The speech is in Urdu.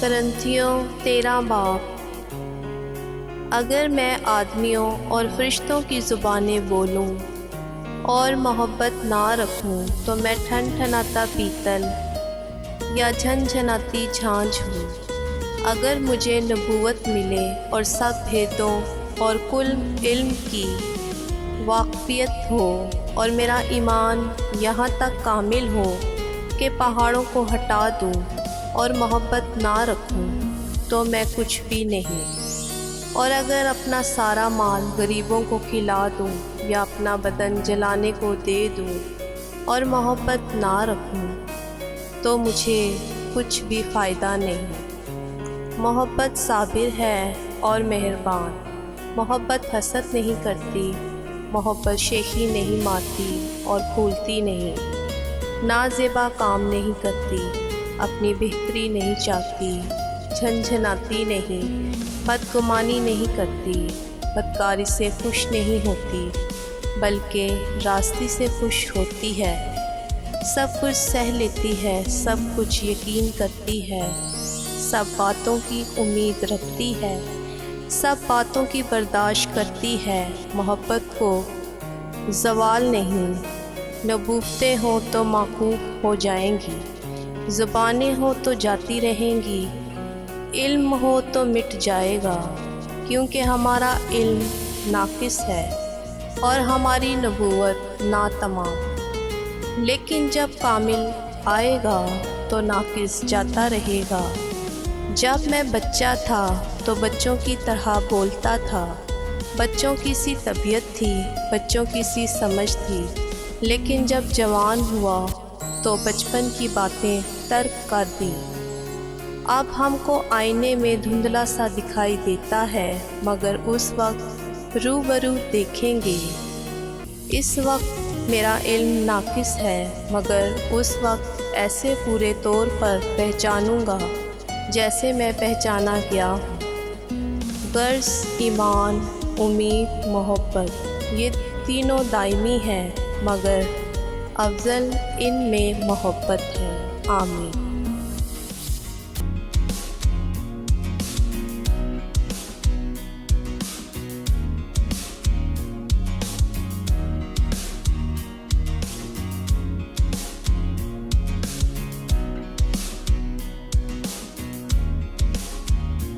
کرنتھیوں 13 باب۔ اگر میں آدمیوں اور فرشتوں کی زبانیں بولوں اور محبت نہ رکھوں تو میں ٹھن ٹھناتا پیتل یا جھنجھناتی جھانجھ ہوں۔ اگر مجھے نبوت ملے اور سب بھیدوں اور کل علم کی واقفیت ہو اور میرا ایمان یہاں تک کامل ہو کہ پہاڑوں کو ہٹا دوں اور محبت نہ رکھوں تو میں کچھ بھی نہیں۔ اور اگر اپنا سارا مال غریبوں کو کھلا دوں یا اپنا بدن جلانے کو دے دوں اور محبت نہ رکھوں تو مجھے کچھ بھی فائدہ نہیں۔ محبت صابر ہے اور مہربان، محبت حسد نہیں کرتی، محبت شیخی نہیں مارتی اور پھولتی نہیں، نازیبا کام نہیں کرتی، اپنی بہتری نہیں چاہتی، جھنجھناتی نہیں، بدگمانی نہیں کرتی، بدکاری سے خوش نہیں ہوتی بلکہ راستی سے خوش ہوتی ہے، سب کچھ سہ لیتی ہے، سب کچھ یقین کرتی ہے، سب باتوں کی امید رکھتی ہے، سب باتوں کی برداشت کرتی ہے۔ محبت کو زوال نہیں۔ نبوتیں ہوں تو موقوف ہو جائیں گی، زبانیں ہوں تو جاتی رہیں گی، علم ہو تو مٹ جائے گا، کیونکہ ہمارا علم ناقص ہے اور ہماری نبوت ناتمام۔ لیکن جب کامل آئے گا تو ناقص جاتا رہے گا۔ جب میں بچہ تھا تو بچوں کی طرح بولتا تھا، بچوں کی سی طبیعت تھی، بچوں کی سی سمجھ تھی، لیکن جب جوان ہوا تو بچپن کی باتیں ترک کر دیں۔ اب ہم کو آئینے میں دھندلا سا دکھائی دیتا ہے، مگر اس وقت روبرو دیکھیں گے۔ اس وقت میرا علم ناقص ہے، مگر اس وقت ایسے پورے طور پر پہچانوں گا جیسے میں پہچانا گیا ہوں۔ غرض، ایمان، امید، محبت، یہ تینوں دائمی ہیں، مگر افضل ان میں محبت ہے۔ آمین۔